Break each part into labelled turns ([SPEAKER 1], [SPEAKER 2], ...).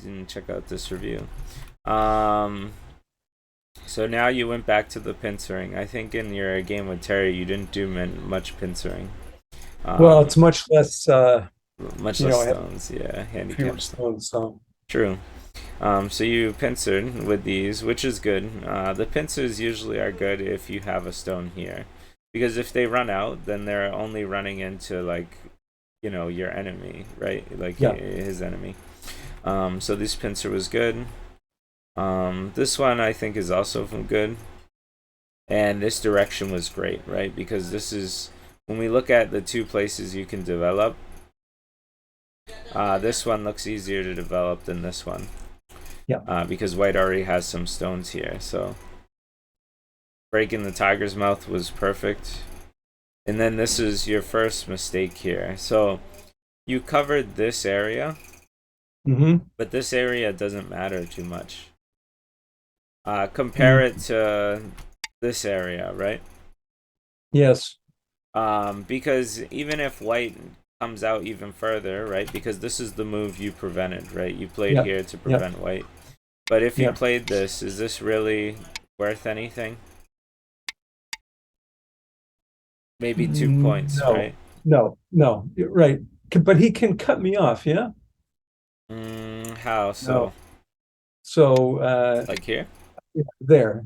[SPEAKER 1] and check out this review. So now you went back to the pincering. I think in your game with Terry, you didn't do much pincering.
[SPEAKER 2] Well, it's much less,
[SPEAKER 1] Much
[SPEAKER 2] you
[SPEAKER 1] less
[SPEAKER 2] know, I have
[SPEAKER 1] stones, yeah,
[SPEAKER 2] fewer
[SPEAKER 1] handicap.
[SPEAKER 2] stones, so
[SPEAKER 1] True. So you pincered with these, which is good. The pincers usually are good if you have a stone here, because if they run out, then they're only running into like, your enemy, right? Like
[SPEAKER 2] yeah.
[SPEAKER 1] his enemy. So this pincer was good. This one I think is also from good, and this direction was great, right? Because this is when we look at the two places you can develop. This one looks easier to develop than this one.
[SPEAKER 2] Yeah.
[SPEAKER 1] Because white already has some stones here. So breaking the tiger's mouth was perfect. And then this is your first mistake here. So you covered this area,
[SPEAKER 2] Hmm.
[SPEAKER 1] but this area doesn't matter too much. Compare
[SPEAKER 2] Mm.
[SPEAKER 1] it to this area, right?
[SPEAKER 2] Yes.
[SPEAKER 1] Because even if white comes out even further, right? Because this is the move you prevented, right? You played
[SPEAKER 2] Yeah.
[SPEAKER 1] here to
[SPEAKER 2] Yeah.
[SPEAKER 1] prevent white. But if you
[SPEAKER 2] Yeah.
[SPEAKER 1] played this, is this really worth anything? Maybe 2 points,
[SPEAKER 2] No.
[SPEAKER 1] right?
[SPEAKER 2] No. You're right. But he can cut me off, yeah?
[SPEAKER 1] How so?
[SPEAKER 2] No. So,
[SPEAKER 1] Like here?
[SPEAKER 2] yeah, there.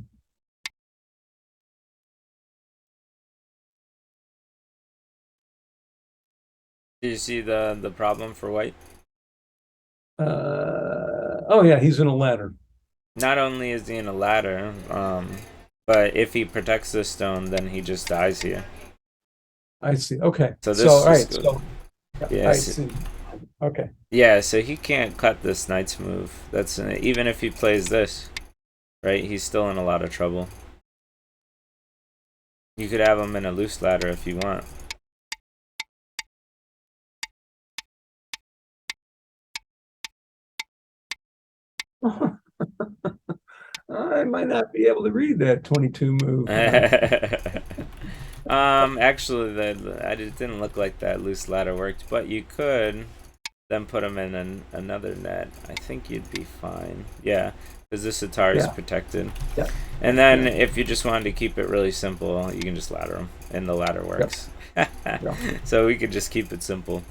[SPEAKER 1] Do you see the problem for white?
[SPEAKER 2] Oh yeah, he's in a ladder.
[SPEAKER 1] Not only is he in a ladder, but if he protects this stone, then he just dies here.
[SPEAKER 2] I see. Okay.
[SPEAKER 1] So
[SPEAKER 2] So, all
[SPEAKER 1] this is
[SPEAKER 2] right.
[SPEAKER 1] good.
[SPEAKER 2] So, yeah, I
[SPEAKER 1] Yes.
[SPEAKER 2] see. Okay.
[SPEAKER 1] Yeah, so he can't cut this knight's move. That's even if he plays this, right? He's still in a lot of trouble. You could have him in a loose ladder if you want.
[SPEAKER 2] I might not be able to read that 22 move.
[SPEAKER 1] Actually, it didn't look like that loose ladder worked, but you could then put him in another net. I think you'd be fine. Yeah, because this Atari is
[SPEAKER 2] Yeah.
[SPEAKER 1] protected.
[SPEAKER 2] Yeah.
[SPEAKER 1] And then
[SPEAKER 2] Yeah.
[SPEAKER 1] if you just wanted to keep it really simple, you can just ladder him, and the ladder
[SPEAKER 2] Yeah.
[SPEAKER 1] works.
[SPEAKER 2] Yeah.
[SPEAKER 1] So we could just keep it simple.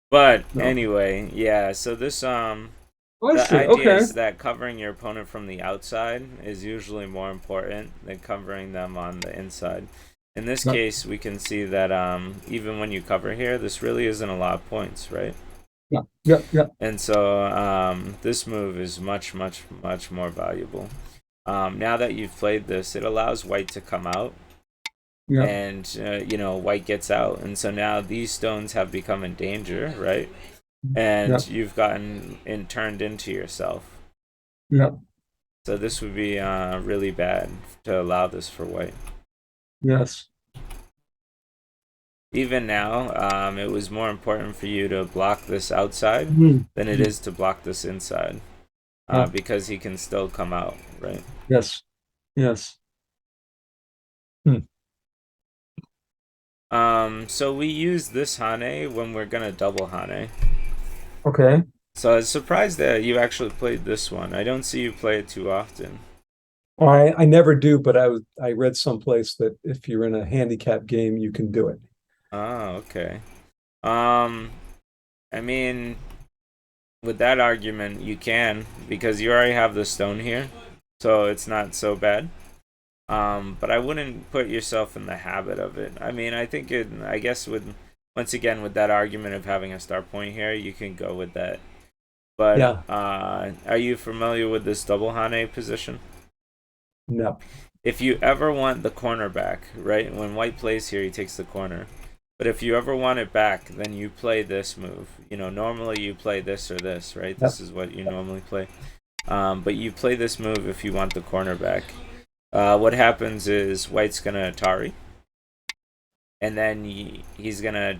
[SPEAKER 1] But
[SPEAKER 2] No.
[SPEAKER 1] anyway, yeah. So this
[SPEAKER 2] I
[SPEAKER 1] the
[SPEAKER 2] see.
[SPEAKER 1] idea
[SPEAKER 2] Okay.
[SPEAKER 1] is that covering your opponent from the outside is usually more important than covering them on the inside. In this
[SPEAKER 2] Yeah.
[SPEAKER 1] case, we can see that even when you cover here, this really isn't a lot of points, right?
[SPEAKER 2] Yeah. Yeah. Yeah.
[SPEAKER 1] And so this move is much, much, much more valuable. Now that you've played this, it allows white to come out,
[SPEAKER 2] Yeah.
[SPEAKER 1] and white gets out, and so now these stones have become in danger, right?
[SPEAKER 2] Yeah.
[SPEAKER 1] And you've gotten turned into yourself.
[SPEAKER 2] Yeah.
[SPEAKER 1] So this would be really bad to allow this for white.
[SPEAKER 2] Yes.
[SPEAKER 1] Even now, it was more important for you to block this outside
[SPEAKER 2] Mhm.
[SPEAKER 1] than it is to block this inside,
[SPEAKER 2] Yeah.
[SPEAKER 1] because he can still come out, right?
[SPEAKER 2] Yes. Yes. Hmm.
[SPEAKER 1] So we use this Hane when we're gonna double Hane.
[SPEAKER 2] Okay.
[SPEAKER 1] So I was surprised that you actually played this one. I don't see you play it too often.
[SPEAKER 2] I never do, but I read someplace that if you're in a handicap game, you can do it.
[SPEAKER 1] Oh, okay. Um, I mean, with that argument, you can because you already have the stone here, so it's not so bad. But I wouldn't put yourself in the habit of it. I mean, I think it. I guess with once again with that argument of having a start point here, you can go with that. But
[SPEAKER 2] Yeah.
[SPEAKER 1] are you familiar with this double Hane position?
[SPEAKER 2] No.
[SPEAKER 1] If you ever want the corner back, right? When white plays here, he takes the corner. But if you ever want it back, then you play this move. Normally you play this or this, right?
[SPEAKER 2] Yeah.
[SPEAKER 1] This is what you normally play. But you play this move if you want the corner back. What happens is white's gonna Atari, and then he's gonna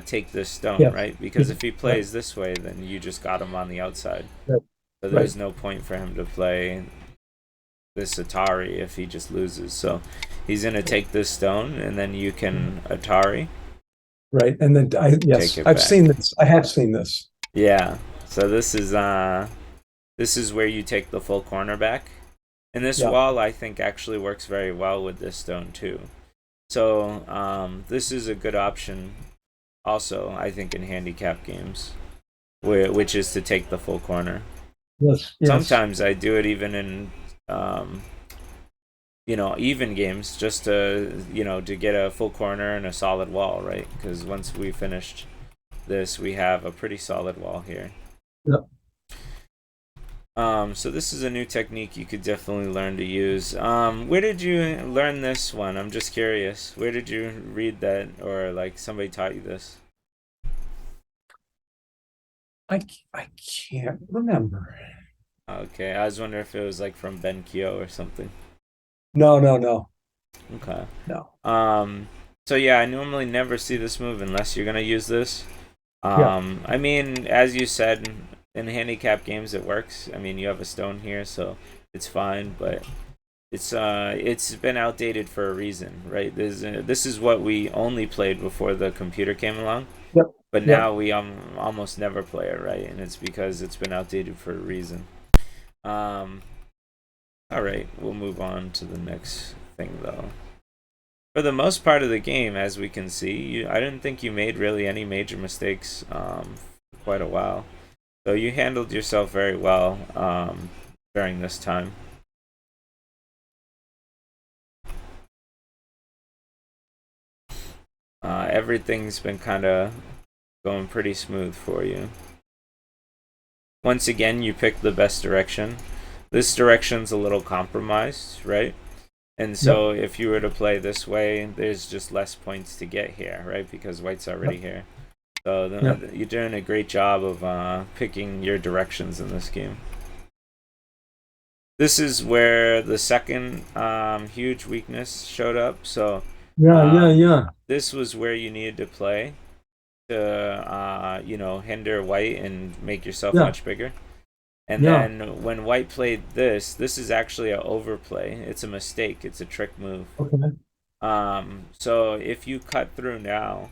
[SPEAKER 1] take this stone,
[SPEAKER 2] Yes.
[SPEAKER 1] right? Because
[SPEAKER 2] Yeah.
[SPEAKER 1] if he
[SPEAKER 2] Right.
[SPEAKER 1] plays this way, then you just got him on the outside.
[SPEAKER 2] Right.
[SPEAKER 1] So
[SPEAKER 2] Right.
[SPEAKER 1] there's no point for him to play this Atari if he just loses. So he's gonna take this stone, and then you can Atari,
[SPEAKER 2] Right. And then
[SPEAKER 1] take
[SPEAKER 2] yes,
[SPEAKER 1] it
[SPEAKER 2] I've
[SPEAKER 1] back.
[SPEAKER 2] seen this. I have seen this.
[SPEAKER 1] Yeah. So this is this is where you take the full corner back. And this
[SPEAKER 2] Yeah.
[SPEAKER 1] wall, I think, actually works very well with this stone too. So this is a good option also, I think, in handicap games, which is to take the full corner.
[SPEAKER 2] Yes. Yes.
[SPEAKER 1] Sometimes I do it even in even games, just to get a full corner and a solid wall, right? Because once we finished this, we have a pretty solid wall here.
[SPEAKER 2] Yep.
[SPEAKER 1] So this is a new technique you could definitely learn to use. Where did you learn this one? I'm just curious. Where did you read that, or like somebody taught you this?
[SPEAKER 2] I can't remember.
[SPEAKER 1] Okay, I was wondering if it was like from Ben Kyo or something.
[SPEAKER 2] No, no, no,
[SPEAKER 1] Okay.
[SPEAKER 2] no.
[SPEAKER 1] So yeah, I normally never see this move unless you're gonna use this.
[SPEAKER 2] Yeah.
[SPEAKER 1] I mean, as you said, in handicap games it works. I mean, you have a stone here, so it's fine, but it's been outdated for a reason, right? This is what we only played before the computer came along,
[SPEAKER 2] Yep.
[SPEAKER 1] but
[SPEAKER 2] Yep.
[SPEAKER 1] now we almost never play it, right? And it's because it's been outdated for a reason. Um, all right, we'll move on to the next thing though. For the most part of the game, as we can see, I didn't think you made really any major mistakes for quite a while. So you handled yourself very well during this time. Everything's been kind of going pretty smooth for you. Once again, you picked the best direction. This direction's a little compromised, right? And so if you were to play this way, there's just less points to get here, right? Because white's already here. So you're doing a great job of picking your directions in this game. This is where the second huge weakness showed up. So
[SPEAKER 2] Yeah.
[SPEAKER 1] this was where you needed to play to hinder white and make yourself
[SPEAKER 2] Yeah.
[SPEAKER 1] much bigger. And
[SPEAKER 2] Yeah.
[SPEAKER 1] then when white played this is actually an overplay. It's a mistake. It's a trick move.
[SPEAKER 2] Okay.
[SPEAKER 1] So if you cut through now,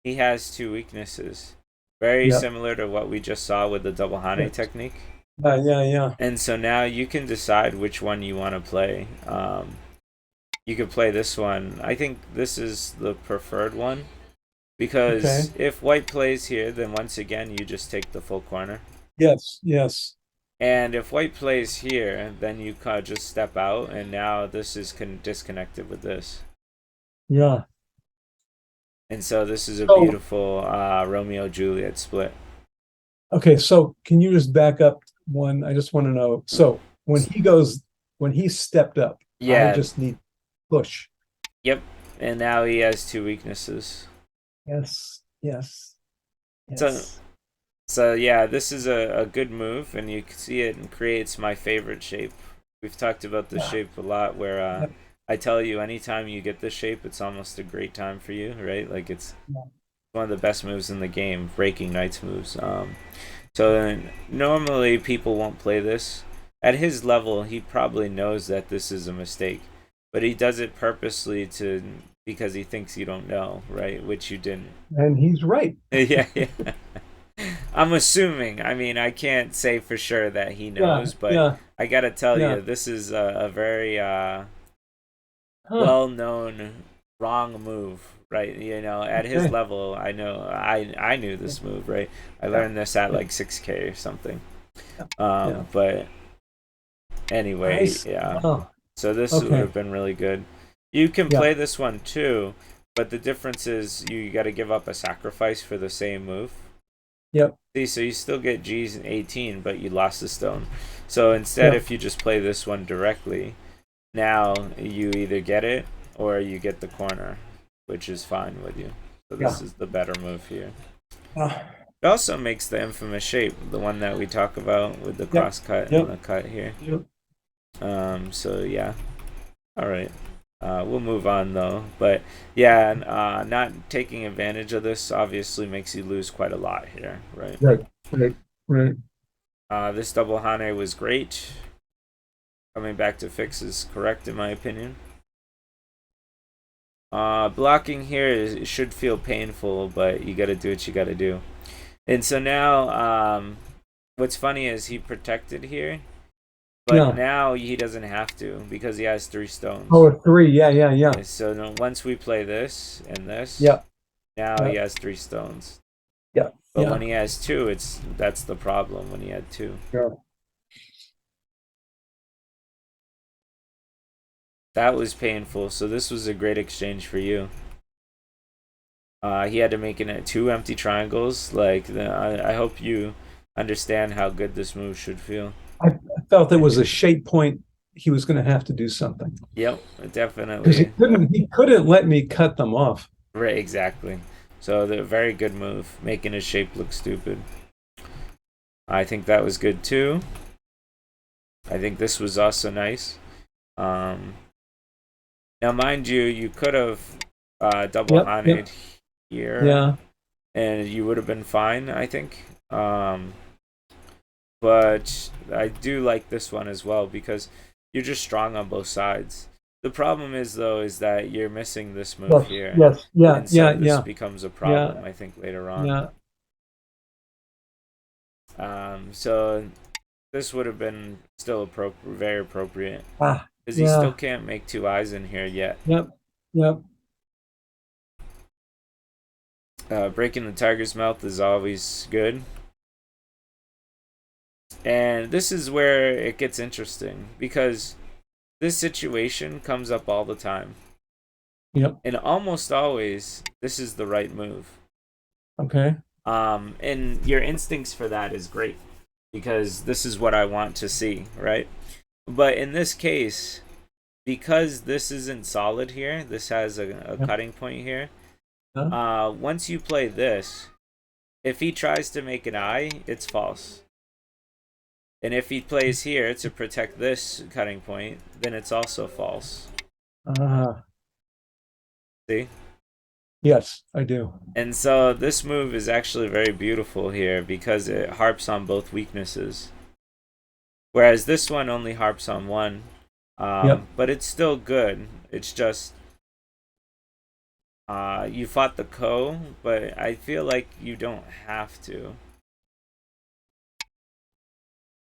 [SPEAKER 1] he has two weaknesses, very
[SPEAKER 2] Yeah.
[SPEAKER 1] similar to what we just saw with the double hane technique.
[SPEAKER 2] Yeah.
[SPEAKER 1] And so now you can decide which one you want to play. You could play this one. I think this is the preferred one because if white plays here, then once again you just take the full corner.
[SPEAKER 2] Yes.
[SPEAKER 1] And if white plays here, then you kind of just step out, and now this is disconnected with this.
[SPEAKER 2] Yeah.
[SPEAKER 1] And so this is a beautiful Romeo Juliet split.
[SPEAKER 2] Okay, so can you just back up one? I just want to know. So when he stepped up,
[SPEAKER 1] Yeah.
[SPEAKER 2] I just need push.
[SPEAKER 1] Yep. And now he has two weaknesses.
[SPEAKER 2] Yes.
[SPEAKER 1] So yeah, this is a good move, and you can see it creates my favorite shape. We've talked about this shape a lot, where I tell you anytime you get this shape, it's almost a great time for you, right? Like it's one of the best moves in the game, breaking knight's moves. So normally people won't play this. At his level, he probably knows that this is a mistake, but he does it purposely because he thinks you don't know, right? Which you didn't.
[SPEAKER 2] And he's right.
[SPEAKER 1] Yeah. I'm assuming. I mean, I can't say for sure that he knows, but I gotta tell you, this is a very well-known wrong move, right? At his level, I know I knew this move, right? I learned this at like 6K or something. But anyway, So this would have been really good. You can play this one too, but the difference is you got to give up a sacrifice for the same move.
[SPEAKER 2] Yep.
[SPEAKER 1] See, so you still get G's in 18, but you lost the stone. So instead, if you just play this one directly, now you either get it or you get the corner, which is fine with you. So this is the better move here. It also makes the infamous shape, the one that we talk about with the cross cut and the cut here. So yeah. All right. We'll move on though, but yeah, not taking advantage of this obviously makes you lose quite a lot here, right?
[SPEAKER 2] Right.
[SPEAKER 1] This double hane was great. Coming back to fix is correct in my opinion. Blocking here should feel painful, but you got to do what you got to do. And so now, what's funny is he protected here, but
[SPEAKER 2] Yeah.
[SPEAKER 1] now he doesn't have to because he has 3
[SPEAKER 2] Oh,
[SPEAKER 1] stones.
[SPEAKER 2] a three. Yeah, yeah, yeah.
[SPEAKER 1] Yeah, so no, once we play this and this,
[SPEAKER 2] Yeah,
[SPEAKER 1] now
[SPEAKER 2] yeah,
[SPEAKER 1] he has 3 stones.
[SPEAKER 2] yeah,
[SPEAKER 1] But
[SPEAKER 2] yeah,
[SPEAKER 1] when he has 2, that's the problem when he had 2.
[SPEAKER 2] yeah.
[SPEAKER 1] That was painful. So this was a great exchange for you. He had to make it 2 empty triangles. I hope you understand how good this move should feel.
[SPEAKER 2] I felt it was a shape point. He was going to have to do something
[SPEAKER 1] Yep,
[SPEAKER 2] because
[SPEAKER 1] definitely.
[SPEAKER 2] he couldn't let me cut them off.
[SPEAKER 1] Right, exactly. So the very good move, making his shape look stupid. I think that was good too. I think this was also nice. Um, Now, mind you, you could have double
[SPEAKER 2] Yep, yep,
[SPEAKER 1] haunted here,
[SPEAKER 2] yeah.
[SPEAKER 1] and you would have been fine, I think. But I do like this one as well because you're just strong on both sides. The problem is though is that you're missing this move
[SPEAKER 2] Yes,
[SPEAKER 1] here,
[SPEAKER 2] yes, yeah,
[SPEAKER 1] and
[SPEAKER 2] yeah,
[SPEAKER 1] so this
[SPEAKER 2] yeah,
[SPEAKER 1] becomes a
[SPEAKER 2] yeah,
[SPEAKER 1] problem I think later on.
[SPEAKER 2] yeah.
[SPEAKER 1] So this would have been still very appropriate
[SPEAKER 2] Ah,
[SPEAKER 1] because he still
[SPEAKER 2] yeah,
[SPEAKER 1] can't make 2 eyes in here yet.
[SPEAKER 2] yep, yep.
[SPEAKER 1] Breaking the tiger's mouth is always good. And this is where it gets interesting because this situation comes up all the time.
[SPEAKER 2] Yep.
[SPEAKER 1] And almost always, this is the right move.
[SPEAKER 2] Okay.
[SPEAKER 1] And your instincts for that is great because this is what I want to see, right? But in this case, because this isn't solid here, this has a
[SPEAKER 2] Yep.
[SPEAKER 1] cutting point here.
[SPEAKER 2] Yeah.
[SPEAKER 1] Once you play this, if he tries to make an eye, it's false. And if he plays here to protect this cutting point, then it's also false.
[SPEAKER 2] Uh,
[SPEAKER 1] See?
[SPEAKER 2] yes, I do.
[SPEAKER 1] And so this move is actually very beautiful here because it harps on both weaknesses. Whereas this one only harps on one.
[SPEAKER 2] Yep.
[SPEAKER 1] But it's still good. It's just you fought the Ko, but I feel like you don't have to.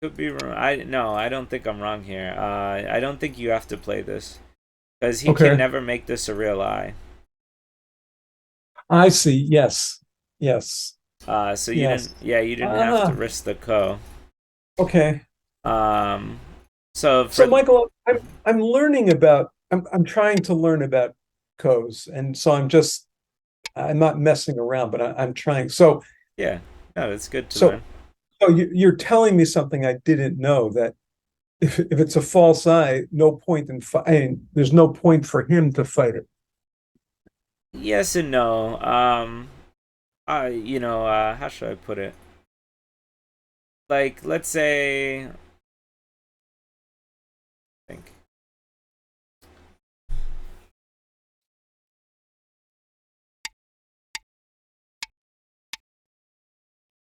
[SPEAKER 1] Could be wrong. I don't think I'm wrong here. I don't think you have to play this because he can
[SPEAKER 2] Okay.
[SPEAKER 1] never make this a real eye.
[SPEAKER 2] I see. Yes. Yes.
[SPEAKER 1] So you
[SPEAKER 2] Yes.
[SPEAKER 1] didn't, yeah, you didn't have to
[SPEAKER 2] Ah,
[SPEAKER 1] risk the Ko.
[SPEAKER 2] okay.
[SPEAKER 1] Um, so
[SPEAKER 2] So,
[SPEAKER 1] for
[SPEAKER 2] Michael, I'm learning about. I'm trying to learn about codes, and so I'm not messing around, but I'm trying.
[SPEAKER 1] yeah, no, it's good to
[SPEAKER 2] So,
[SPEAKER 1] learn.
[SPEAKER 2] you're telling me something I didn't know, that if it's a false eye, no point in fighting. There's no point for him to fight it.
[SPEAKER 1] Yes and no. How should I put it? Like, let's say, I think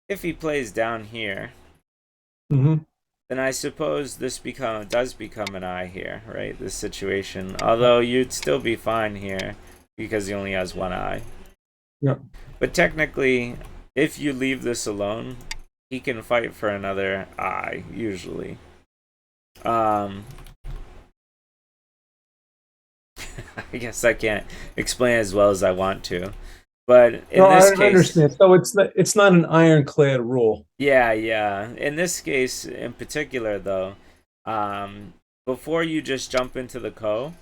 [SPEAKER 1] if he plays down here,
[SPEAKER 2] Mm-hmm.
[SPEAKER 1] then I suppose this does become an eye here, right? This situation. Although you'd still be fine here because he only has one eye.
[SPEAKER 2] Yeah.
[SPEAKER 1] But technically, if you leave this alone, he can fight for another eye usually. Um, I guess I can't explain as well as I want to. But
[SPEAKER 2] No,
[SPEAKER 1] in
[SPEAKER 2] I
[SPEAKER 1] this case,
[SPEAKER 2] understand. So it's not an ironclad rule.
[SPEAKER 1] yeah, yeah. In this case in particular, though, um, before you just jump into the Ko,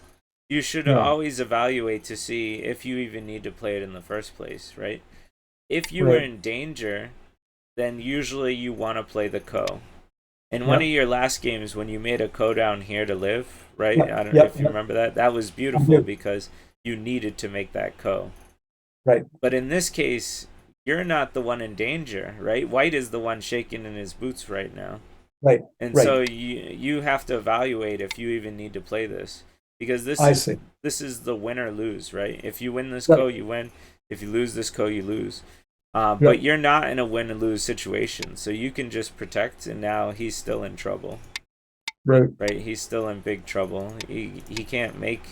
[SPEAKER 1] you should
[SPEAKER 2] Yeah.
[SPEAKER 1] always evaluate to see if you even need to play it in the first place, right? If you were
[SPEAKER 2] Right.
[SPEAKER 1] in danger, then usually you want to play the Ko. In one of
[SPEAKER 2] Yep.
[SPEAKER 1] your last games, when you made a Ko down here to live, right?
[SPEAKER 2] Yep.
[SPEAKER 1] I don't know
[SPEAKER 2] Yep.
[SPEAKER 1] if you
[SPEAKER 2] Yep.
[SPEAKER 1] remember that. That was
[SPEAKER 2] I
[SPEAKER 1] beautiful
[SPEAKER 2] do.
[SPEAKER 1] because you needed to make that Ko.
[SPEAKER 2] Right.
[SPEAKER 1] But in this case, you're not the one in danger, right? White is the one shaking in his boots right now.
[SPEAKER 2] Right.
[SPEAKER 1] And
[SPEAKER 2] Right.
[SPEAKER 1] so you have to evaluate if you even need to play this because
[SPEAKER 2] I see.
[SPEAKER 1] this is the win or lose, right? If you win this
[SPEAKER 2] Right.
[SPEAKER 1] Ko, you win. If you lose this Ko, you lose. But
[SPEAKER 2] Yep.
[SPEAKER 1] you're not in a win and lose situation, so you can just protect. And now he's still in trouble,
[SPEAKER 2] Right.
[SPEAKER 1] right? He's still in big trouble. He can't make.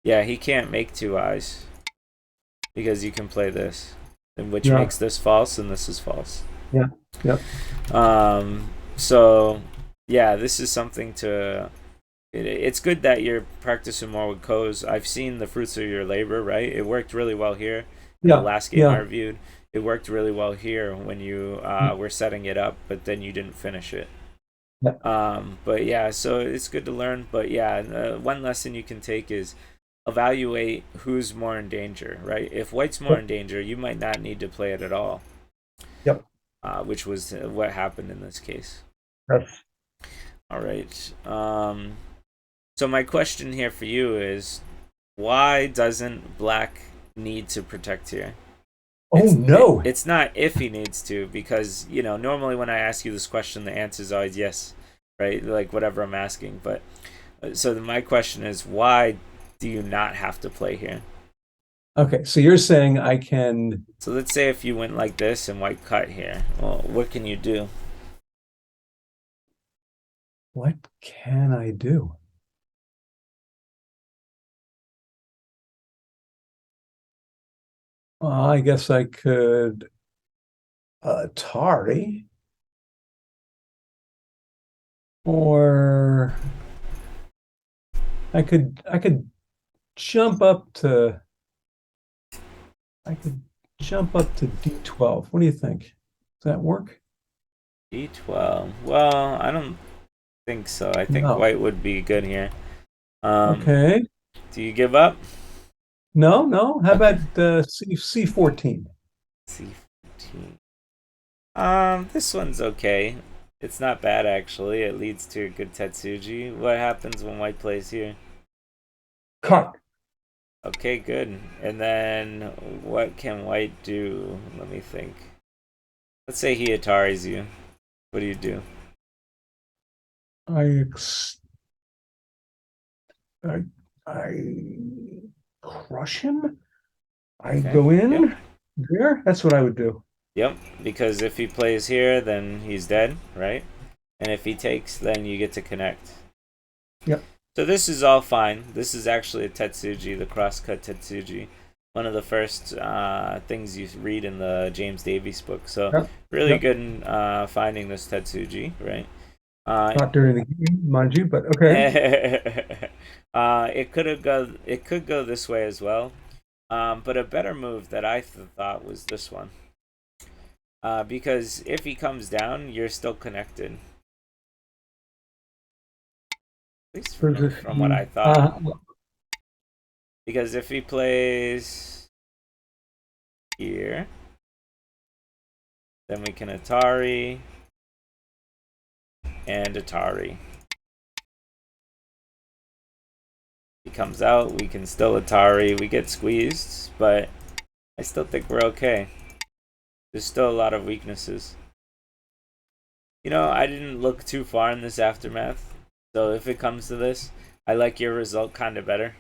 [SPEAKER 1] Yeah, he can't make 2 eyes. because you can play this, which
[SPEAKER 2] Yeah.
[SPEAKER 1] makes this false and this is false.
[SPEAKER 2] Yeah. Yeah.
[SPEAKER 1] So yeah, this is something to. It's good that you're practicing more with Ko's. I've seen the fruits of your labor, right? It worked really well here in the
[SPEAKER 2] Yeah.
[SPEAKER 1] last game I
[SPEAKER 2] Yeah.
[SPEAKER 1] reviewed. It worked really well here when you were setting it up, but then you didn't finish it.
[SPEAKER 2] Yeah.
[SPEAKER 1] But yeah, so it's good to learn. But yeah, one lesson you can take is evaluate who's more in danger, right? If white's more in danger, you might not need to play it at all,
[SPEAKER 2] Yep.
[SPEAKER 1] which was what happened in this case.
[SPEAKER 2] Yes.
[SPEAKER 1] All right. So my question here for you is, why doesn't black need to protect here?
[SPEAKER 2] Oh no.
[SPEAKER 1] It's not if he needs to, because normally when I ask you this question, the answer is always yes, right? Like whatever I'm asking. But so my question is, why do you not have to play here?
[SPEAKER 2] Okay, so you're saying I can.
[SPEAKER 1] So let's say if you went like this and white cut here, well, what can you do?
[SPEAKER 2] What can I do? Well, I guess I could Atari, or I could jump up to I could jump up to D12. What do you think? Does that work?
[SPEAKER 1] D12. Well, I don't think so. I think
[SPEAKER 2] No.
[SPEAKER 1] white would be good here. Um,
[SPEAKER 2] Okay.
[SPEAKER 1] do you give up?
[SPEAKER 2] No, no. How
[SPEAKER 1] Okay.
[SPEAKER 2] about C14?
[SPEAKER 1] C14. This one's okay. It's not bad actually. It leads to a good Tetsuji. What happens when white plays here?
[SPEAKER 2] Cut.
[SPEAKER 1] Okay, good. And then what can white do? Let me think. Let's say he Ataris you. What do you do?
[SPEAKER 2] I ex I I crush him. I
[SPEAKER 1] Okay.
[SPEAKER 2] go
[SPEAKER 1] Yep.
[SPEAKER 2] in there. That's what I would do.
[SPEAKER 1] Yep. Because if he plays here, then he's dead, right? And if he takes, then you get to connect.
[SPEAKER 2] Yep.
[SPEAKER 1] So this is all fine. This is actually a Tetsuji, the crosscut Tetsuji. One of the first things you read in the James Davies book. So
[SPEAKER 2] Yep.
[SPEAKER 1] really
[SPEAKER 2] Yep.
[SPEAKER 1] good in finding this Tetsuji, right?
[SPEAKER 2] Not during the game, mind you, but okay.
[SPEAKER 1] It could go this way as well. But a better move that I thought was this one. Because if he comes down, you're still connected. At least from what I thought. Because if he plays here, then we can Atari and Atari. He comes out, we can still Atari. We get squeezed, but I still think we're okay. There's still a lot of weaknesses. I didn't look too far in this aftermath. So if it comes to this, I like your result kind of better.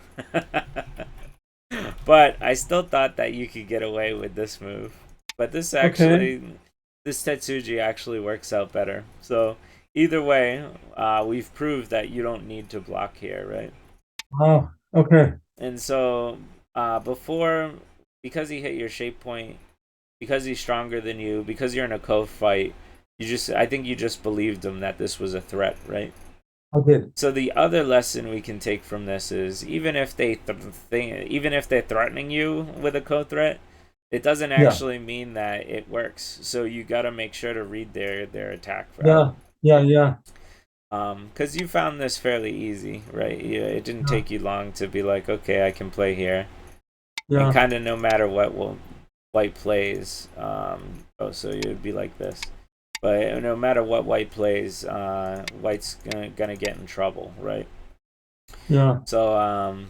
[SPEAKER 1] But I still thought that you could get away with this move. But this Tetsuji actually works out better. So either way, we've proved that you don't need to block here, right?
[SPEAKER 2] Oh, okay.
[SPEAKER 1] And so because he hit your shape point, because he's stronger than you, because you're in a co-fight, I think you just believed him that this was a threat, right?
[SPEAKER 2] I did.
[SPEAKER 1] So the other lesson we can take from this is even if they're threatening you with a co-threat, it doesn't actually mean that it works. So you got to make sure to read their attack route.
[SPEAKER 2] Yeah.
[SPEAKER 1] Because you found this fairly easy, right? Yeah, it didn't take you long to be like, okay, I can play here, and
[SPEAKER 2] Yeah.
[SPEAKER 1] kind of no matter what white plays. So you'd be like this. But no matter what white plays, white's gonna get in trouble, right?
[SPEAKER 2] Yeah.
[SPEAKER 1] So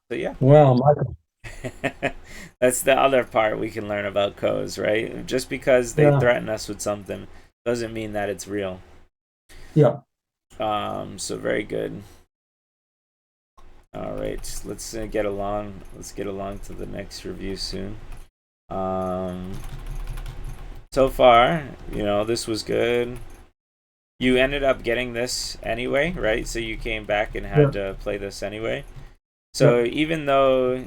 [SPEAKER 1] yeah.
[SPEAKER 2] Well, Michael.
[SPEAKER 1] That's the other part we can learn about codes, right? Just because they
[SPEAKER 2] Yeah.
[SPEAKER 1] threaten us with something doesn't mean that it's real.
[SPEAKER 2] Yeah.
[SPEAKER 1] So very good. All right, let's get along. Let's get along to the next review soon. So far, this was good. You ended up getting this anyway, right? So you came back and had to play this anyway. So even though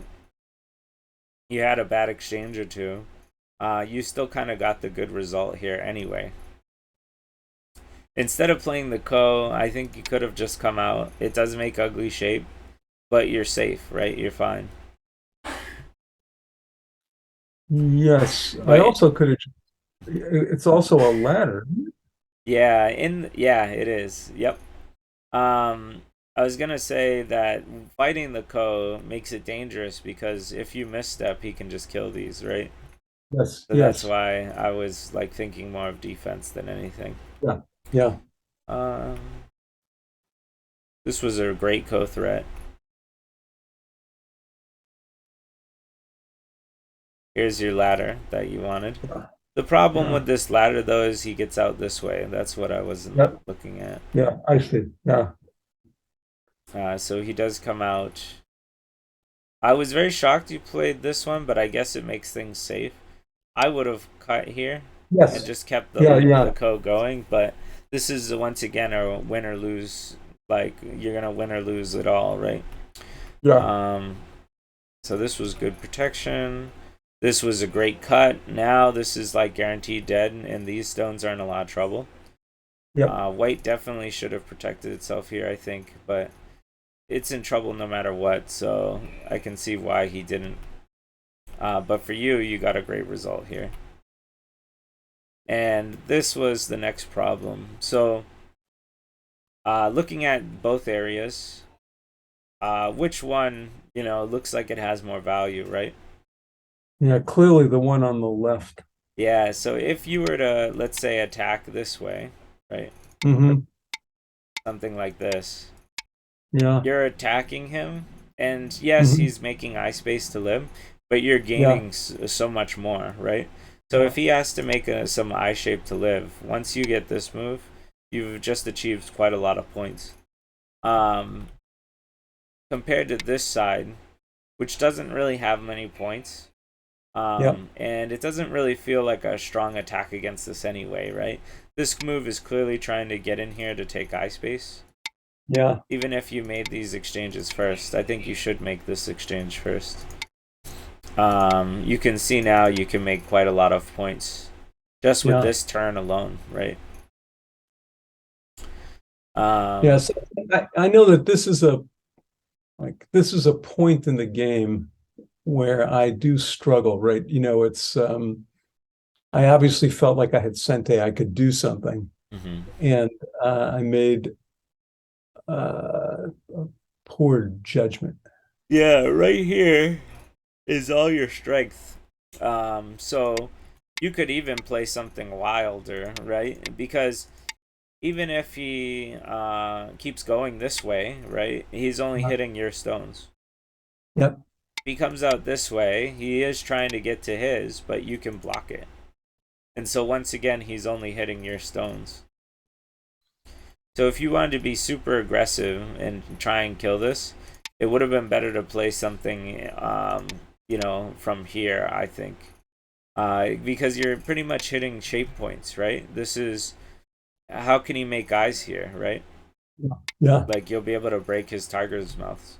[SPEAKER 1] you had a bad exchange or two, you still kind of got the good result here anyway. Instead of playing the ko, I think you could have just come out. It does make ugly shape, but you're safe, right? You're fine.
[SPEAKER 2] Yes, I
[SPEAKER 1] But
[SPEAKER 2] also could have. It's also a ladder.
[SPEAKER 1] yeah, yeah, it is. Yep. I was gonna say that fighting the ko makes it dangerous because if you misstep, he can just kill these, right?
[SPEAKER 2] Yes,
[SPEAKER 1] So that's
[SPEAKER 2] yes,
[SPEAKER 1] why I was like thinking more of defense than anything.
[SPEAKER 2] yeah, yeah.
[SPEAKER 1] Um, this was a great ko threat. Here's your ladder that you wanted. The problem
[SPEAKER 2] Yeah,
[SPEAKER 1] with this ladder though is he gets out this way. That's what I wasn't
[SPEAKER 2] yeah,
[SPEAKER 1] looking at.
[SPEAKER 2] yeah. I see. Yeah,
[SPEAKER 1] So he does come out. I was very shocked you played this one, but I guess it makes things safe. I would have cut here and
[SPEAKER 2] yes,
[SPEAKER 1] just kept
[SPEAKER 2] yeah,
[SPEAKER 1] the
[SPEAKER 2] yeah,
[SPEAKER 1] code going, but this is once again a win or lose. Like you're gonna win or lose it all, right?
[SPEAKER 2] yeah,
[SPEAKER 1] Um, so this was good protection. This was a great cut. Now this is like guaranteed dead, and these stones are in a lot of trouble.
[SPEAKER 2] yep,
[SPEAKER 1] White definitely should have protected itself here, I think, but it's in trouble no matter what. So I can see why he didn't. But for you, you got a great result here. And this was the next problem. So, looking at both areas, which one, looks like it has more value, right?
[SPEAKER 2] yeah. Clearly, the one on the left.
[SPEAKER 1] Yeah, so if you were to, let's say, attack this way, right?
[SPEAKER 2] Mm-hmm.
[SPEAKER 1] Something like this,
[SPEAKER 2] Yeah.
[SPEAKER 1] you're attacking him, and yes,
[SPEAKER 2] Mm-hmm.
[SPEAKER 1] he's making eye space to live, but you're
[SPEAKER 2] Yeah.
[SPEAKER 1] gaining so much more, right? So
[SPEAKER 2] Yeah.
[SPEAKER 1] if he has to make some eye shape to live, once you get this move, you've just achieved quite a lot of points. Um, Compared to this side, which doesn't really have many points.
[SPEAKER 2] Yeah.
[SPEAKER 1] And it doesn't really feel like a strong attack against this anyway, right? This move is clearly trying to get in here to take eye space.
[SPEAKER 2] Yeah.
[SPEAKER 1] Even if you made these exchanges first, I think you should make this exchange first. You can see now you can make quite a lot of points just with
[SPEAKER 2] Yeah.
[SPEAKER 1] this turn alone, right?
[SPEAKER 2] Yeah.
[SPEAKER 1] Um,
[SPEAKER 2] So I know that this is a point in the game where I do struggle, right? It's I obviously felt like I had Sente, I could do something,
[SPEAKER 1] mhm.
[SPEAKER 2] and I made a poor judgment.
[SPEAKER 1] Yeah, right here is all your strength. So you could even play something wilder, right? Because even if he keeps going this way, right, he's only
[SPEAKER 2] Yeah.
[SPEAKER 1] hitting your stones.
[SPEAKER 2] Yep.
[SPEAKER 1] If he comes out this way, he is trying to get to his, but you can block it. And so once again, he's only hitting your stones. So if you wanted to be super aggressive and try and kill this, it would have been better to play something, from here, I think. Because you're pretty much hitting shape points, right? This is how can he make eyes here, right?
[SPEAKER 2] Yeah. Yeah.
[SPEAKER 1] Like you'll be able to break his tiger's mouth.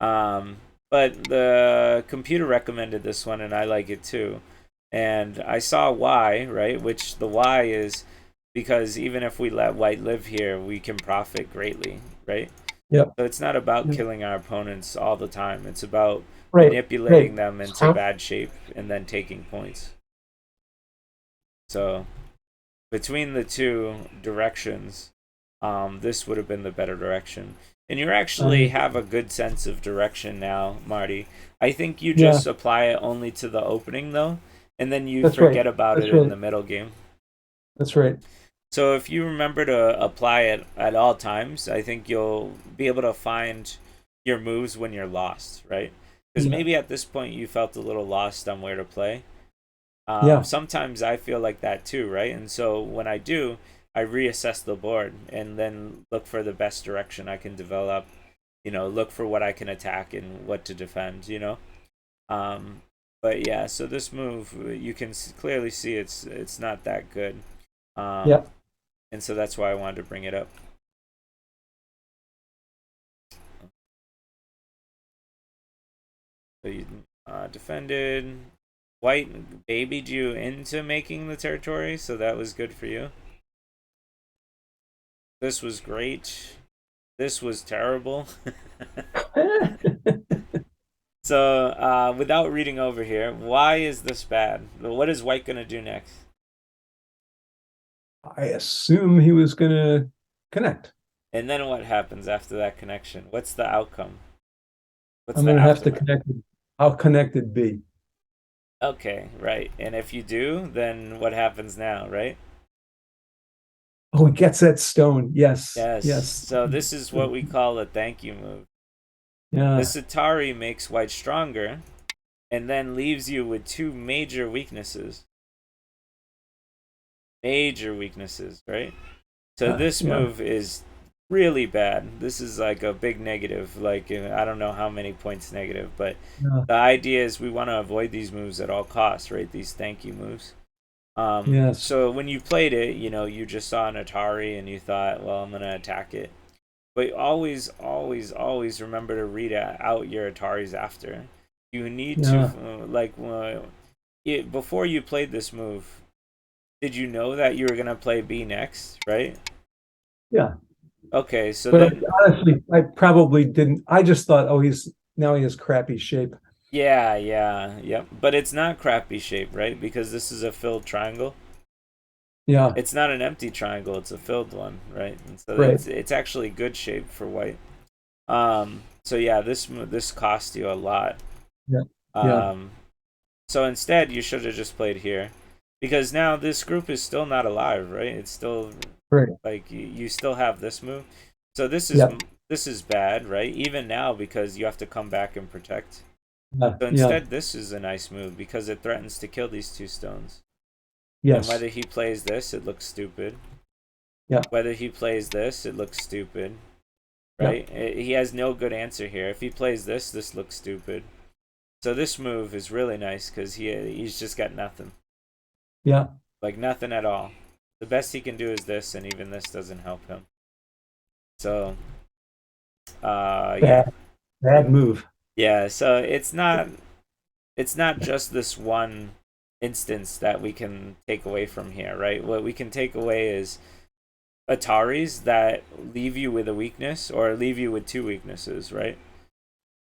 [SPEAKER 1] Um, but the computer recommended this one, and I like it too. And I saw why, right? Which the why is because even if we let white live here, we can profit greatly, right?
[SPEAKER 2] Yep.
[SPEAKER 1] So it's not about
[SPEAKER 2] Yeah.
[SPEAKER 1] killing our opponents all the time. It's about
[SPEAKER 2] Right. Right.
[SPEAKER 1] manipulating them into bad shape and then taking points. So between the two directions, this would have been the better direction. And you actually
[SPEAKER 2] I,
[SPEAKER 1] have a good sense of direction now, Marty. I think you
[SPEAKER 2] yeah.
[SPEAKER 1] just apply it only to the opening though, and then you
[SPEAKER 2] That's right.
[SPEAKER 1] forget about
[SPEAKER 2] That's
[SPEAKER 1] it in
[SPEAKER 2] right.
[SPEAKER 1] the middle game.
[SPEAKER 2] That's right.
[SPEAKER 1] So if you remember to apply it at all times, I think you'll be able to find your moves when you're lost, right? Because
[SPEAKER 2] Yeah.
[SPEAKER 1] maybe at this point you felt a little lost on where to play.
[SPEAKER 2] Yeah.
[SPEAKER 1] Sometimes I feel like that too, right? And so when I do, I reassess the board and then look for the best direction I can develop. Look for what I can attack and what to defend. Um, but yeah, so this move you can clearly see it's not that good.
[SPEAKER 2] Yeah.
[SPEAKER 1] Um, and so that's why I wanted to bring it up. So defended. White babied you into making the territory, so that was good for you. This was great. This was terrible. So, without reading over here, why is this bad? What is White gonna do next?
[SPEAKER 2] I assume he was going to connect.
[SPEAKER 1] And then what happens after that connection? What's the outcome? What's
[SPEAKER 2] I'm
[SPEAKER 1] the
[SPEAKER 2] going to have to
[SPEAKER 1] aftermath?
[SPEAKER 2] connect. How connected be?
[SPEAKER 1] Okay, right. And if you do, then what happens now, right?
[SPEAKER 2] Oh, he gets that stone. Yes,
[SPEAKER 1] Yes.
[SPEAKER 2] yes.
[SPEAKER 1] So this is what we call a thank you move.
[SPEAKER 2] Yeah,
[SPEAKER 1] This Atari makes White stronger and then leaves you with two major weaknesses. Major weaknesses, right? So this
[SPEAKER 2] yeah,
[SPEAKER 1] move is really bad. This is like a big negative. Like, I don't know how many points negative, but
[SPEAKER 2] yeah,
[SPEAKER 1] the idea is we want to avoid these moves at all costs, right? These thank you moves.
[SPEAKER 2] yes,
[SPEAKER 1] So when you played it, you just saw an Atari and you thought, well, I'm gonna attack it. But always, always, always remember to read out your Ataris after. You need to
[SPEAKER 2] yeah,
[SPEAKER 1] before you played this move. Did you know that you were gonna play B next, right?
[SPEAKER 2] yeah.
[SPEAKER 1] Okay, so
[SPEAKER 2] But
[SPEAKER 1] then
[SPEAKER 2] honestly, I probably didn't. I just thought, oh, he has crappy shape.
[SPEAKER 1] yeah, yeah, yep. But it's not crappy shape, right? Because this is a filled triangle.
[SPEAKER 2] Yeah,
[SPEAKER 1] It's not an empty triangle; it's a filled one, right? And so
[SPEAKER 2] right.
[SPEAKER 1] it's actually good shape for White. So yeah, this cost you a lot.
[SPEAKER 2] Yeah, yeah,
[SPEAKER 1] Um, so instead, you should have just played here, because now this group is still not alive, right? It's still
[SPEAKER 2] right.
[SPEAKER 1] like you still have this move. So
[SPEAKER 2] Yeah,
[SPEAKER 1] this is bad, right? Even now because you have to come back and protect.
[SPEAKER 2] yeah,
[SPEAKER 1] So
[SPEAKER 2] yeah.
[SPEAKER 1] instead, this is a nice move because it threatens to kill these two stones. And
[SPEAKER 2] Yes,
[SPEAKER 1] whether he plays this, it looks stupid.
[SPEAKER 2] yeah,
[SPEAKER 1] Whether he plays this, it looks stupid,
[SPEAKER 2] yeah,
[SPEAKER 1] right? He has no good answer here. If he plays this, this looks stupid. So this move is really nice because he's just got nothing,
[SPEAKER 2] yeah.
[SPEAKER 1] like nothing at all. The best he can do is this, and even this doesn't help him. So, yeah,
[SPEAKER 2] Bad, bad move.
[SPEAKER 1] yeah. So it's not just this one instance that we can take away from here, right? What we can take away is Ataris that leave you with a weakness or leave you with two weaknesses, right?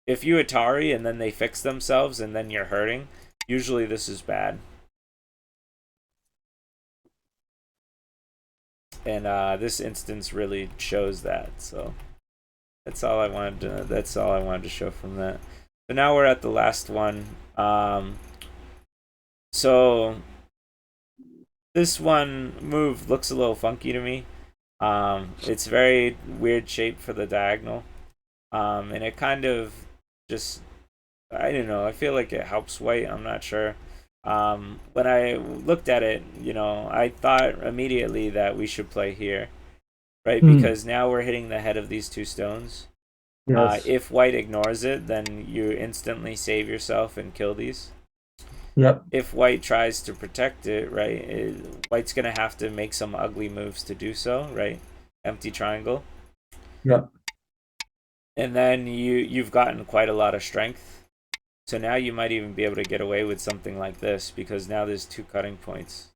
[SPEAKER 1] If you Atari and then they fix themselves and then you're hurting, usually this is bad. And this instance really shows that. So that's all I wanted to show from that. So now we're at the last one. So this one move looks a little funky to me. It's very weird shape for the diagonal. And it kind of just, I don't know, I feel like it helps White. I'm not sure. When I looked at it, I thought immediately that we should play here, right?
[SPEAKER 2] Hmm.
[SPEAKER 1] Because now we're hitting the head of these two stones.
[SPEAKER 2] Yes.
[SPEAKER 1] If White ignores it, then you instantly save yourself and kill these.
[SPEAKER 2] Yep.
[SPEAKER 1] If White tries to protect it, right, White's gonna have to make some ugly moves to do so, right? Empty triangle,
[SPEAKER 2] Yep.
[SPEAKER 1] and then you've gotten quite a lot of strength. So now you might even be able to get away with something like this because now there's two cutting points.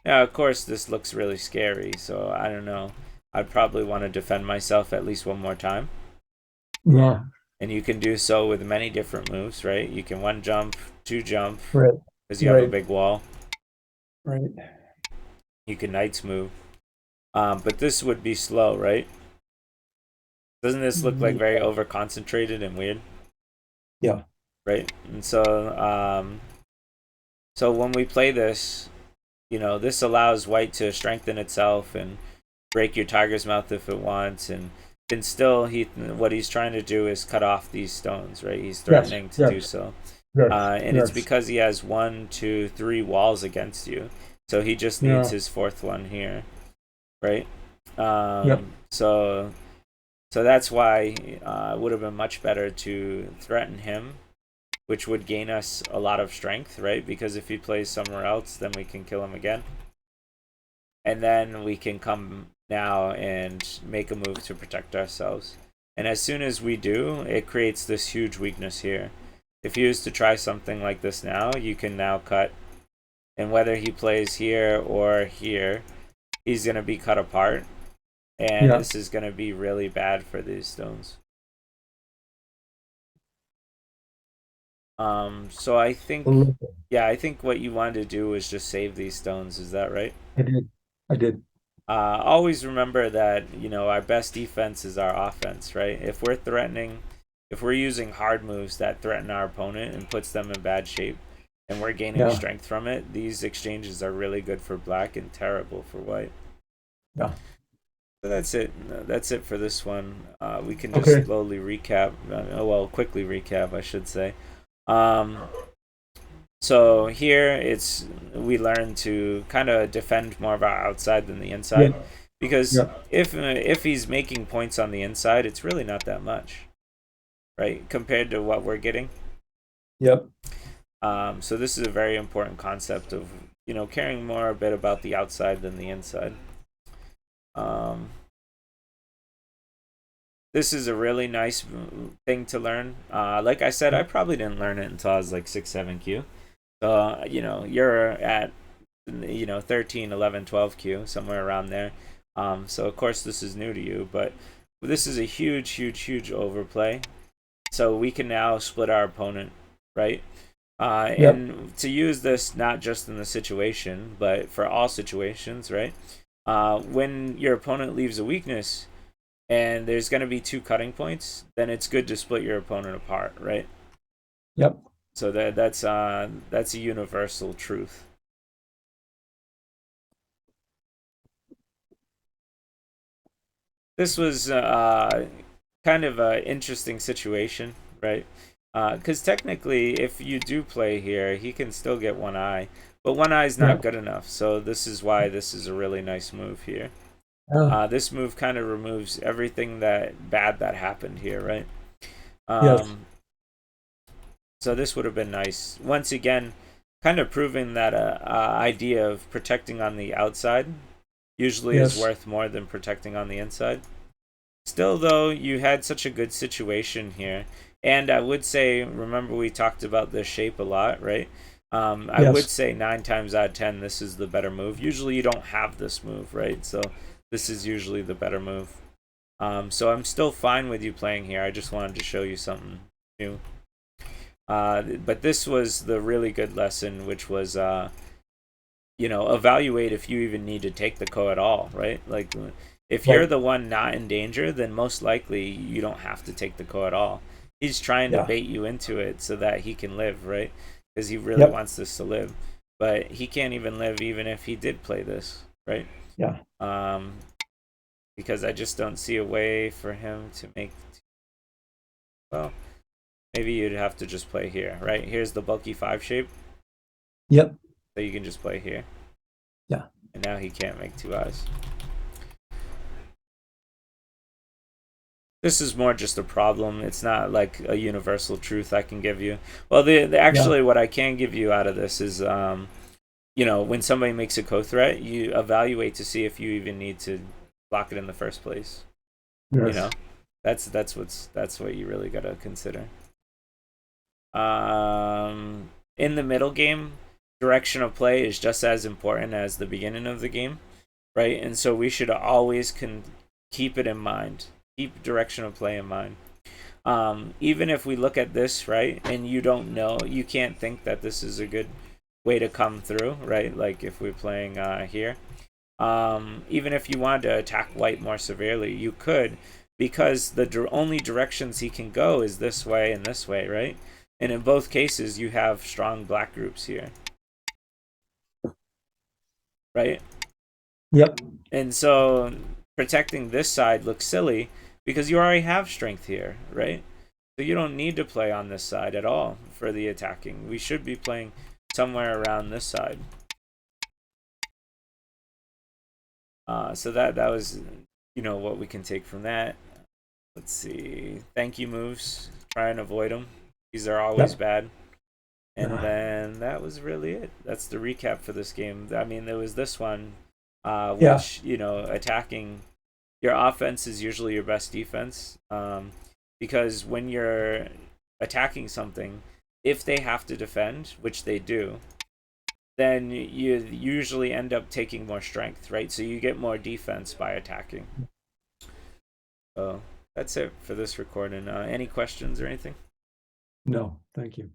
[SPEAKER 1] Now, of course, this looks really scary, so I don't know. I'd probably want to defend myself at least one more time.
[SPEAKER 2] Yeah.
[SPEAKER 1] And you can do so with many different moves, right? You can one jump, two jump,
[SPEAKER 2] Right.
[SPEAKER 1] because you have a
[SPEAKER 2] Right.
[SPEAKER 1] big wall.
[SPEAKER 2] Right.
[SPEAKER 1] You can Knight's move. But this would be slow, right? Doesn't this look like very over concentrated and weird?
[SPEAKER 2] Yeah.
[SPEAKER 1] Right? And so when we play this, this allows White to strengthen itself and break your tiger's mouth if it wants, and still what he's trying to do is cut off these stones, right? He's
[SPEAKER 2] Yes.
[SPEAKER 1] threatening to do
[SPEAKER 2] Yes.
[SPEAKER 1] so.
[SPEAKER 2] Yes.
[SPEAKER 1] And it's
[SPEAKER 2] Yes.
[SPEAKER 1] because he has 1, 2, 3 walls against you. So he just needs
[SPEAKER 2] Yeah.
[SPEAKER 1] his fourth one here, right?
[SPEAKER 2] Yep.
[SPEAKER 1] So that's why it would have been much better to threaten him, which would gain us a lot of strength, right? Because if he plays somewhere else, then we can kill him again. And then we can come now and make a move to protect ourselves. And as soon as we do, it creates this huge weakness here. If he was to try something like this now, you can now cut. And whether he plays here or here, he's going to be cut apart. And
[SPEAKER 2] Yeah.
[SPEAKER 1] this is going to be really bad for these stones. So I think,
[SPEAKER 2] Terrific.
[SPEAKER 1] yeah, I think what you wanted to do was just save these stones. Is that right?
[SPEAKER 2] I did. I did.
[SPEAKER 1] Always remember that, our best defense is our offense, right? If we're using hard moves that threaten our opponent and puts them in bad shape, and we're gaining
[SPEAKER 2] Yeah.
[SPEAKER 1] strength from it, these exchanges are really good for black and terrible for white.
[SPEAKER 2] Yeah.
[SPEAKER 1] So that's it. That's it for this one. We can just
[SPEAKER 2] Okay.
[SPEAKER 1] slowly recap. Quickly recap, I should say. Um, so here we learn to kind of defend more of our outside than the inside,
[SPEAKER 2] Yeah.
[SPEAKER 1] because
[SPEAKER 2] Yeah.
[SPEAKER 1] if he's making points on the inside, it's really not that much, right, compared to what we're getting.
[SPEAKER 2] Yep.
[SPEAKER 1] So this is a very important concept of caring more a bit about the outside than the inside. Um, this is a really nice thing to learn. Like I said, I probably didn't learn it until I was like 6, 7Q. So you're at 13, 11, 12Q, somewhere around there. So of course this is new to you, but this is a huge, huge, huge overplay. So we can now split our opponent, right?
[SPEAKER 2] Yep.
[SPEAKER 1] And to use this not just in the situation, but for all situations, right? When your opponent leaves a weakness and there's going to be 2 cutting points, then it's good to split your opponent apart, right?
[SPEAKER 2] Yep.
[SPEAKER 1] So that's a universal truth. This was kind of an interesting situation, right? Because technically, if you do play here, he can still get one eye, but one eye is not
[SPEAKER 2] Yep.
[SPEAKER 1] good enough. So this is why this is a really nice move here.
[SPEAKER 2] Yeah.
[SPEAKER 1] This move kind of removes everything that bad that happened here, right?
[SPEAKER 2] Yes.
[SPEAKER 1] Um, so this would have been nice. Once again, kind of proving that idea of protecting on the outside usually is
[SPEAKER 2] Yes.
[SPEAKER 1] worth more than protecting on the inside. Still, though, you had such a good situation here. And I would say, remember, we talked about this shape a lot, right? I would
[SPEAKER 2] Yes.
[SPEAKER 1] say 9 times out of 10, this is the better move. Usually, you don't have this move, right? So, this is usually the better move. So, I'm still fine with you playing here. I just wanted to show you something new. But this was the really good lesson, which was, evaluate if you even need to take the ko at all, right? Like, if you're
[SPEAKER 2] Right.
[SPEAKER 1] the one not in danger, then most likely you don't have to take the ko at all. He's trying to
[SPEAKER 2] Yeah.
[SPEAKER 1] bait you into it so that he can live, right? Because he really
[SPEAKER 2] Yep.
[SPEAKER 1] wants this to live. But he can't even live even if he did play this, right?
[SPEAKER 2] Yeah.
[SPEAKER 1] Um, because I just don't see a way for him to make. Well, maybe you'd have to just play here, right? Here's the bulky 5 shape,
[SPEAKER 2] Yep.
[SPEAKER 1] so you can just play here.
[SPEAKER 2] Yeah.
[SPEAKER 1] And now he can't make 2 eyes. This is more just a problem. It's not like a universal truth I can give you. Well,
[SPEAKER 2] Yeah.
[SPEAKER 1] actually what I can give you out of this is, when somebody makes a co-threat, you evaluate to see if you even need to block it in the first place. You know,
[SPEAKER 2] Yes.
[SPEAKER 1] that's what you really gotta consider. In the middle game, direction of play is just as important as the beginning of the game, right? And so we should always keep it in mind. Keep direction of play in mind. Even if we look at this, right, and you don't know, you can't think that this is a good way to come through, right? Like if we're playing here. Even if you wanted to attack white more severely, you could, because the only directions he can go is this way and this way, right? And in both cases, you have strong black groups here, right?
[SPEAKER 2] Yep.
[SPEAKER 1] And so protecting this side looks silly because you already have strength here, right? So you don't need to play on this side at all for the attacking. We should be playing somewhere around this side. So that was, what we can take from that. Let's see. Thank you moves. Try and avoid them. These are always
[SPEAKER 2] Yep.
[SPEAKER 1] bad. And
[SPEAKER 2] Yeah.
[SPEAKER 1] then that was really it. That's the recap for this game. I mean, there was this one,
[SPEAKER 2] Yeah.
[SPEAKER 1] which, attacking your offense is usually your best defense. Because when you're attacking something, if they have to defend, which they do, then you usually end up taking more strength, right? So you get more defense by attacking. So that's it for this recording. Any questions or anything?
[SPEAKER 2] No, thank you.